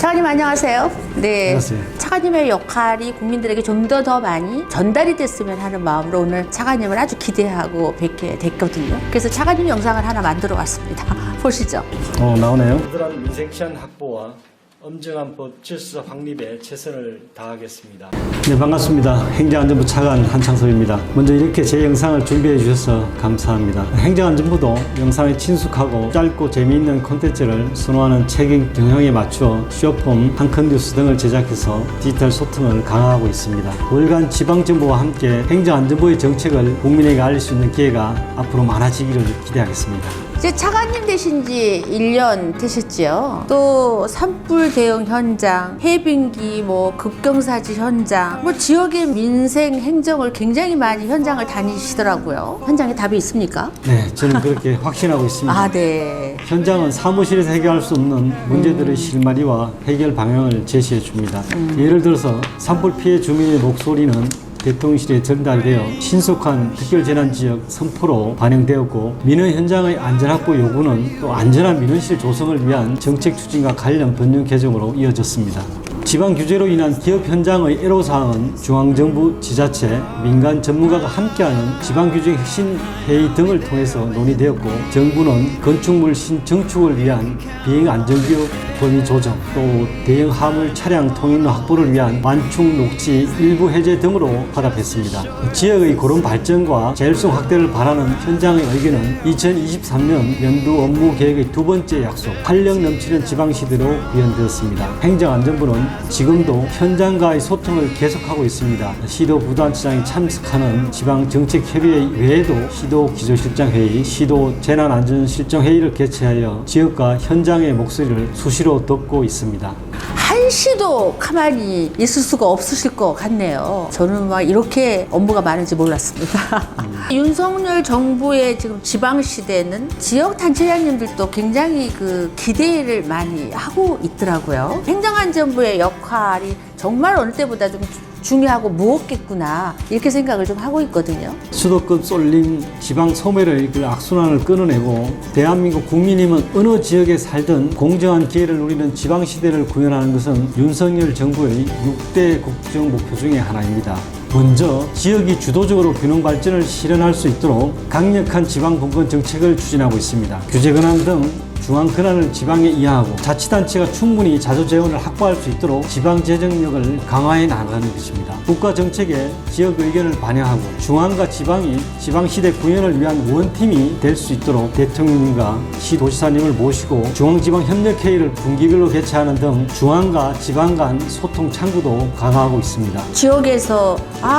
차관님 안녕하세요. 네, 안녕하세요. 차관님의 역할이 국민들에게 좀 더 많이 전달이 됐으면 하는 마음으로 오늘 차관님을 아주 기대하고 뵙게 됐거든요. 그래서 차관님 영상을 하나 만들어 왔습니다. 보시죠. 나오네요. 부드러운 민생치안 확보와 엄정한 법 질서 확립에 최선을 다하겠습니다. 네, 반갑습니다. 행정안전부 차관 한창섭입니다. 먼저 이렇게 제 영상을 준비해 주셔서 감사합니다. 행정안전부도 영상에 친숙하고 짧고 재미있는 콘텐츠를 선호하는 책임 경향에 맞추어 쇼폼, 한컨뉴스 등을 제작해서 디지털 소통을 강화하고 있습니다. 월간 지방정부와 함께 행정안전부의 정책을 국민에게 알릴 수 있는 기회가 앞으로 많아지기를 기대하겠습니다. 이제 차관님 되신 지 1년 되셨지요. 또 산불 대응 현장, 해빙기, 급경사지 현장, 지역의 민생 행정을 굉장히 많이 현장을 다니시더라고요. 현장에 답이 있습니까? 네, 저는 그렇게 확신하고 있습니다. 아, 네. 현장은 사무실에서 해결할 수 없는 문제들의 실마리와 해결 방향을 제시해 줍니다. 예를 들어서 산불 피해 주민의 목소리는 대통령실에 전달되어 신속한 특별재난지역 선포로 반영되었고, 민원 현장의 안전확보 요구는 또 안전한 민원실 조성을 위한 정책 추진과 관련 법령 개정으로 이어졌습니다. 지방 규제로 인한 기업 현장의 애로사항은 중앙정부, 지자체, 민간 전문가가 함께하는 지방규제 혁신 회의 등을 통해서 논의되었고, 정부는 건축물 신정축을 위한 비행안전기업 범위 조정, 또 대형 화물 차량 통행로 확보를 위한 완충 녹지 일부 해제 등으로 화답했습니다. 지역의 고른 발전과 자율성 확대를 바라는 현장의 의견은 2023년 연도 업무 계획의 두 번째 약속, 활력 넘치는 지방시대로 구현되었습니다. 행정안전부는 지금도 현장과의 소통을 계속하고 있습니다. 시도 부단체장이 참석하는 지방정책협의회 외에도 시도 기조실장회의, 시도 재난안전실정회의를 개최하여 지역과 현장의 목소리를 수시로 듣고 있습니다. 한시도 가만히 있을 수가 없으실 것 같네요. 저는 이렇게 업무가 많은지 몰랐습니다. 윤석열 정부의 지금 지방시대는 지역단체장님들도 굉장히 기대를 많이 하고 있더라고요. 행정안전부의 역할이 정말 어느 때보다 좀 중요하고 무겁겠구나, 이렇게 생각을 좀 하고 있거든요. 수도권 쏠림 지방 소멸의 악순환을 끊어내고 대한민국 국민이면 어느 지역에 살든 공정한 기회를 누리는 지방시대를 구현하는 것은 윤석열 정부의 6대 국정 목표 중에 하나입니다. 먼저 지역이 주도적으로 균형 발전을 실현할 수 있도록 강력한 지방 분권 정책을 추진하고 있습니다. 규제 권한 등 중앙 권한을 지방에 이하하고 자치단체가 충분히 자주재원을 확보할 수 있도록 지방 재정력을 강화해 나가는 것입니다. 국가 정책에 지역 의견을 반영하고 중앙과 지방이 지방시대 구현을 위한 원팀이 될 수 있도록 대통령님과 시도지사님을 모시고 중앙지방협력회의를 분기별로 개최하는 등 중앙과 지방 간 소통 창구도 강화하고 있습니다. 지역에서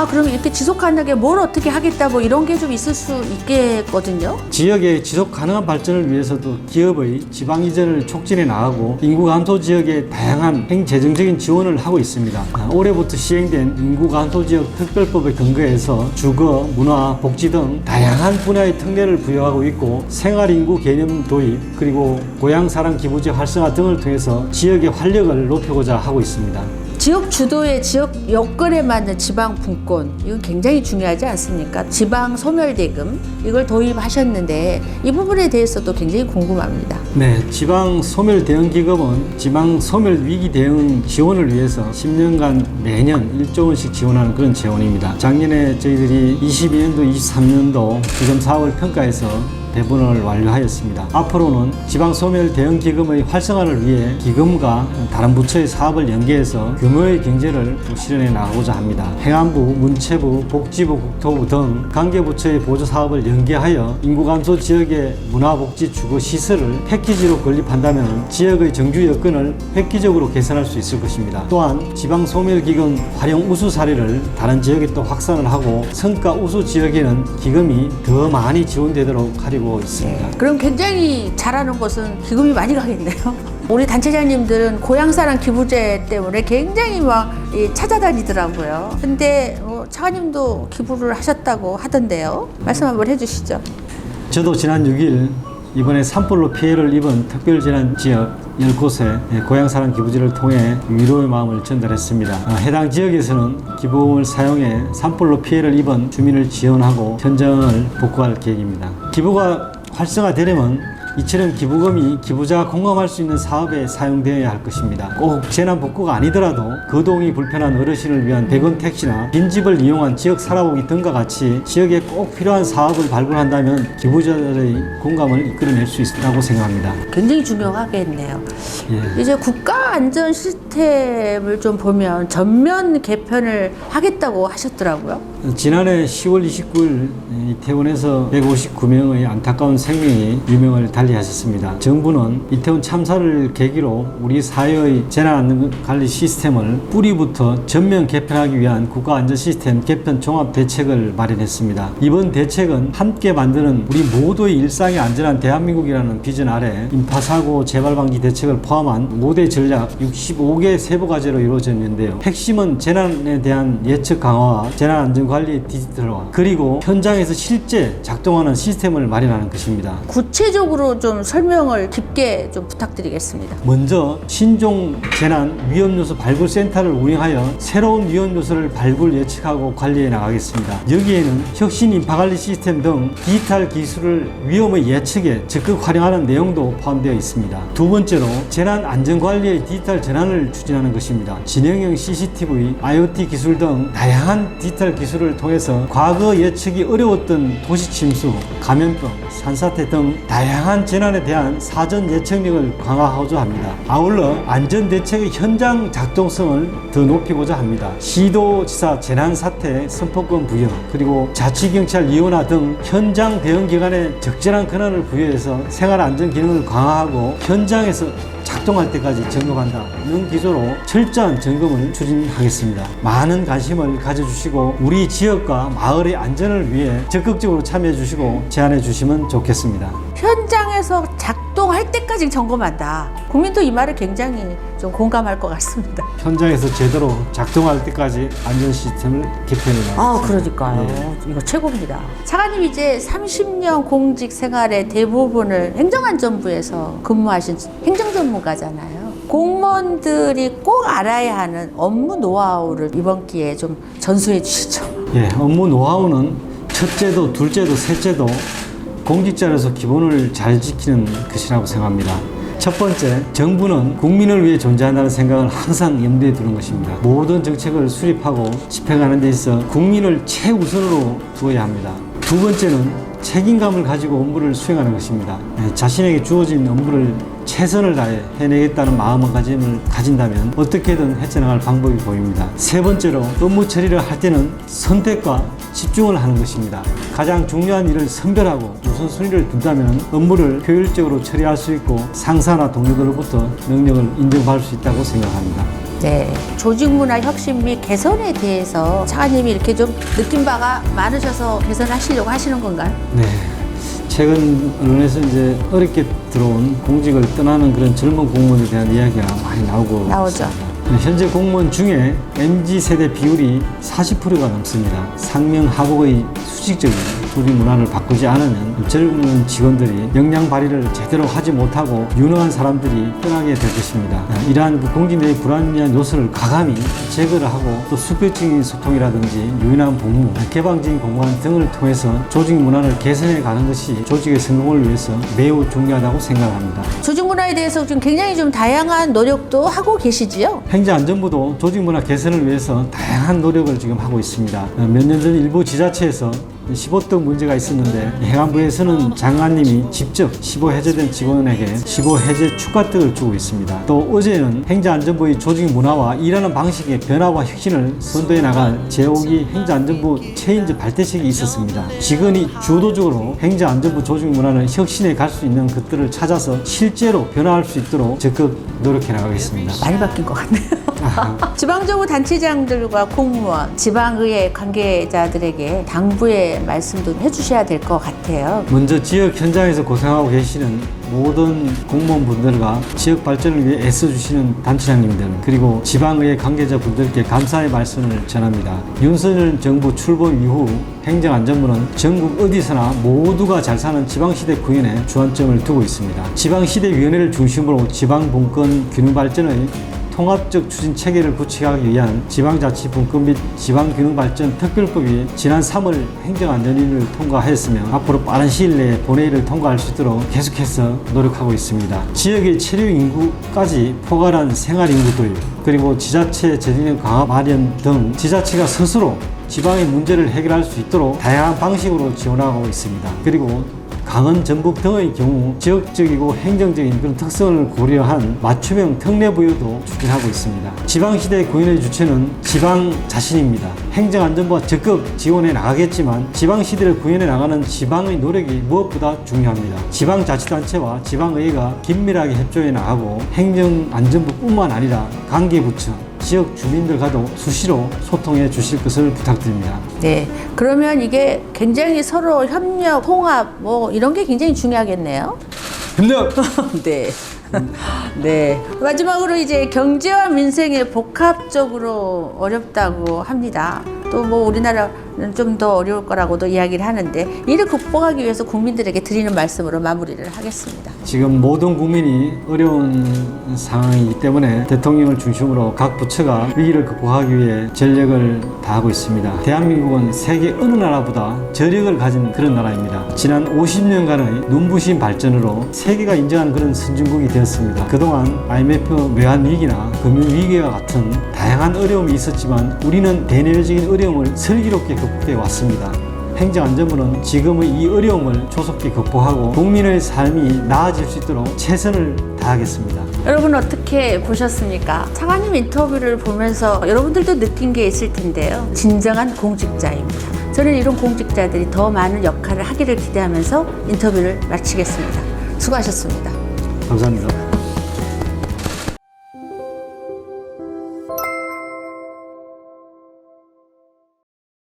그럼 이렇게 지속가능하게 뭘 어떻게 하겠다 이런 게 좀 있을 수 있겠거든요. 지역의 지속 가능한 발전을 위해서도 기업의 지방 이전을 촉진해 나가고 인구 감소 지역에 다양한 행재정적인 지원을 하고 있습니다. 올해부터 시행된 인구 감소 지역 특별법에 근거해서 주거, 문화, 복지 등 다양한 분야의 특례를 부여하고 있고, 생활인구 개념 도입, 그리고 고향사랑 기부제 활성화 등을 통해서 지역의 활력을 높이고자 하고 있습니다. 지역 주도의 지역 여건에 맞는 지방 분권, 이건 굉장히 중요하지 않습니까? 지방 소멸대금, 이걸 도입하셨는데 이 부분에 대해서도 굉장히 궁금합니다. 네, 지방 소멸 대응 기금은 지방 소멸 위기 대응 지원을 위해서 10년간 매년 1조 원씩 지원하는 그런 재원입니다. 작년에 저희들이 22년도, 23년도 지금 사업을 평가해서 배분을 완료하였습니다. 앞으로는 지방소멸 대응기금의 활성화를 위해 기금과 다른 부처의 사업을 연계해서 규모의 경제를 실현해 나가고자 합니다. 행안부, 문체부, 복지부, 국토부 등 관계부처의 보조사업을 연계하여 인구 감소 지역의 문화복지 주거 시설을 패키지로 건립한다면 지역의 정주 여건을 획기적으로 개선할 수 있을 것입니다. 또한 지방소멸기금 활용 우수 사례를 다른 지역에 또 확산을 하고 성과 우수 지역에는 기금이 더 많이 지원되도록 하려고 있습니다. 그럼 굉장히 잘하는 곳은 기금이 많이 가겠네요. 우리 단체장님들은 고향사랑 기부제 때문에 굉장히 찾아다니더라고요. 근데 차관님도 기부를 하셨다고 하던데요. 말씀 한번 해주시죠. 저도 지난 6일 이번에 산불로 피해를 입은 특별재난지역 10곳에 고향사랑 기부제를 통해 위로의 마음을 전달했습니다. 해당 지역에서는 기부금을 사용해 산불로 피해를 입은 주민을 지원하고 현장을 복구할 계획입니다. 기부가 활성화되려면 이처럼 기부금이 기부자가 공감할 수 있는 사업에 사용되어야 할 것입니다. 꼭 재난 복구가 아니더라도 거동이 불편한 어르신을 위한 배건 택시나 빈집을 이용한 지역 살아보기 등과 같이 지역에 꼭 필요한 사업을 발굴한다면 기부자들의 공감을 이끌어낼 수 있다고 생각합니다. 굉장히 중요하겠네요. 예. 이제 국가 안전 시스템을 좀 보면 전면 개편을 하겠다고 하셨더라고요. 지난해 10월 29일 이태원에서 159명의 안타까운 생명이 유명을 달리하셨습니다. 정부는 이태원 참사를 계기로 우리 사회의 재난안전관리 시스템을 뿌리부터 전면 개편하기 위한 국가안전시스템 개편 종합대책을 마련했습니다. 이번 대책은 함께 만드는 우리 모두의 일상이 안전한 대한민국이라는 비전 아래 인파사고 재발방지 대책을 포함한 5대 전략 65개 세부과제로 이루어졌는데요. 핵심은 재난에 대한 예측 강화와 재난안전관리의 디지털화, 그리고 현장에서 실제 작동하는 시스템을 마련하는 것입니다. 구체적으로 좀 설명을 깊게 좀 부탁드리겠습니다. 먼저 신종 재난 위험요소 발굴센터를 운영하여 새로운 위험요소를 발굴 예측하고 관리해 나가겠습니다. 여기에는 혁신 인파관리 시스템 등 디지털 기술을 위험의 예측에 적극 활용하는 내용도 포함되어 있습니다. 두 번째로 재난 안전관리의 디지털 전환을 추진하는 것입니다. 진행형 CCTV, IoT 기술 등 다양한 디지털 기술을 통해서 과거 예측이 어려웠던 도시 침수, 감염병, 산사태 등 다양한 재난에 대한 사전 예측력을 강화하고자 합니다. 아울러 안전대책의 현장 작동성을 더 높이고자 합니다. 시도지사 재난사태 선포권 부여, 그리고 자치경찰 이원화 등 현장 대응기관에 적절한 권한을 부여해서 생활안전 기능을 강화하고 현장에서 작동할 때까지 점검한다는 기조로 철저한 점검을 추진하겠습니다. 많은 관심을 가져주시고 우리 지역과 마을의 안전을 위해 적극적으로 참여해 주시고 제안해 주시면 좋겠습니다. 현장에서 작동할 때까지 점검한다. 국민도 이 말을 굉장히 좀 공감할 것 같습니다. 현장에서 제대로 작동할 때까지 안전 시스템을 개편해 나가겠습니다. 그러니까요. 이거 최고입니다. 차관님 이제 30년 공직 생활의 대부분을 행정안전부에서 근무하신 행정 전문가잖아요. 공무원들이 꼭 알아야 하는 업무 노하우를 이번 기회에 좀 전수해 주시죠. 예, 업무 노하우는 첫째도 둘째도 셋째도 공직자로서 기본을 잘 지키는 것이라고 생각합니다. 첫 번째, 정부는 국민을 위해 존재한다는 생각을 항상 염두에 두는 것입니다. 모든 정책을 수립하고 집행하는 데 있어 국민을 최우선으로 두어야 합니다. 두 번째는 책임감을 가지고 업무를 수행하는 것입니다. 자신에게 주어진 업무를 최선을 다해 해내겠다는 마음가짐을 가진다면 어떻게든 헤쳐나갈 방법이 보입니다. 세 번째로 업무 처리를 할 때는 선택과 집중을 하는 것입니다. 가장 중요한 일을 선별하고 우선순위를 둔다면 업무를 효율적으로 처리할 수 있고 상사나 동료들로부터 능력을 인정받을 수 있다고 생각합니다. 네, 조직문화 혁신 및 개선에 대해서 차관님이 이렇게 좀 느낀 바가 많으셔서 개선하시려고 하시는 건가요? 네. 최근 언론에서 이제 어렵게 들어온 공직을 떠나는 그런 젊은 공무원에 대한 이야기가 많이 나오죠. 현재 공무원 중에 MZ세대 비율이 40%가 넘습니다. 상명하복의 수직적인 조직 문화를 바꾸지 않으면 젊은 직원들이 역량 발휘를 제대로 하지 못하고 유능한 사람들이 떠나게 될 것입니다. 이러한 공직 내의 불합리한 요소를 과감히 제거를 하고 또 수평적인 소통이라든지 유연한 복무, 개방적인 공간 등을 통해서 조직 문화를 개선해 가는 것이 조직의 성공을 위해서 매우 중요하다고 생각합니다. 조직 문화에 대해서 지금 굉장히 좀 다양한 노력도 하고 계시지요? 행정안전부도 조직 문화 개선을 위해서 다양한 노력을 지금 하고 있습니다. 몇 년 전 일부 지자체에서 15등 문제가 있었는데 행안부에서는 장관님이 직접 15 해제된 직원에게 15 해제 축하등을 주고 있습니다. 또 어제는 행정안전부의 조직 문화와 일하는 방식의 변화와 혁신을 선도해 나갈 제5기 행정안전부 체인지 발대식이 있었습니다. 직원이 주도적으로 행정안전부 조직 문화를 혁신해 갈 수 있는 것들을 찾아서 실제로 변화할 수 있도록 적극 노력해 나가겠습니다. 많이 바뀐 것 같네요. 지방정부 단체장들과 공무원, 지방의회 관계자들에게 당부의 말씀도 해주셔야 될 것 같아요. 먼저 지역 현장에서 고생하고 계시는 모든 공무원분들과 지역 발전을 위해 애써주시는 단체장님들, 그리고 지방의회 관계자분들께 감사의 말씀을 전합니다. 윤석열 정부 출범 이후 행정안전부는 전국 어디서나 모두가 잘 사는 지방시대 구현에 주안점을 두고 있습니다. 지방시대위원회를 중심으로 지방분권 균형 발전의 통합적 추진 체계를 구축하기 위한 지방자치분권 및 지방균형발전 특별법이 지난 3월 행정안전위를 통과하였으며 앞으로 빠른 시일 내에 본회의를 통과할 수 있도록 계속해서 노력하고 있습니다. 지역의 체류 인구까지 포괄한 생활 인구 도입, 그리고 지자체 재정력 강화 마련 등 지자체가 스스로 지방의 문제를 해결할 수 있도록 다양한 방식으로 지원하고 있습니다. 그리고 강원, 전북 등의 경우 지역적이고 행정적인 그런 특성을 고려한 맞춤형 특례부여도 추진하고 있습니다. 지방시대 구현의 주체는 지방 자신입니다. 행정안전부가 적극 지원해 나가겠지만 지방시대를 구현해 나가는 지방의 노력이 무엇보다 중요합니다. 지방자치단체와 지방의회가 긴밀하게 협조해 나가고 행정안전부뿐만 아니라 관계부처, 지역 주민들과도 수시로 소통해 주실 것을 부탁드립니다. 네. 그러면 이게 굉장히 서로 협력, 통합 뭐 이런 게 굉장히 중요하겠네요. 협력! 네. 네. 마지막으로 이제 경제와 민생이 복합적으로 어렵다고 합니다. 또 뭐 우리나라는 좀 더 어려울 거라고도 이야기를 하는데 이를 극복하기 위해서 국민들에게 드리는 말씀으로 마무리를 하겠습니다. 지금 모든 국민이 어려운 상황이기 때문에 대통령을 중심으로 각 부처가 위기를 극복하기 위해 전력을 다하고 있습니다. 대한민국은 세계 어느 나라보다 저력을 가진 그런 나라입니다. 지난 50년간의 눈부신 발전으로 세계가 인정한 그런 선진국이 되었습니다. 그동안 IMF 외환위기나 금융위기와 같은 다양한 어려움이 있었지만 우리는 대내외적인 어려움을 슬기롭게 극복해 왔습니다. 행정안전부는 지금의 이 어려움을 조속히 극복하고 국민의 삶이 나아질 수 있도록 최선을 다하겠습니다. 여러분 어떻게 보셨습니까? 차관님 인터뷰를 보면서 여러분들도 느낀 게 있을 텐데요. 진정한 공직자입니다. 저는 이런 공직자들이 더 많은 역할을 하기를 기대하면서 인터뷰를 마치겠습니다. 수고하셨습니다. 감사합니다.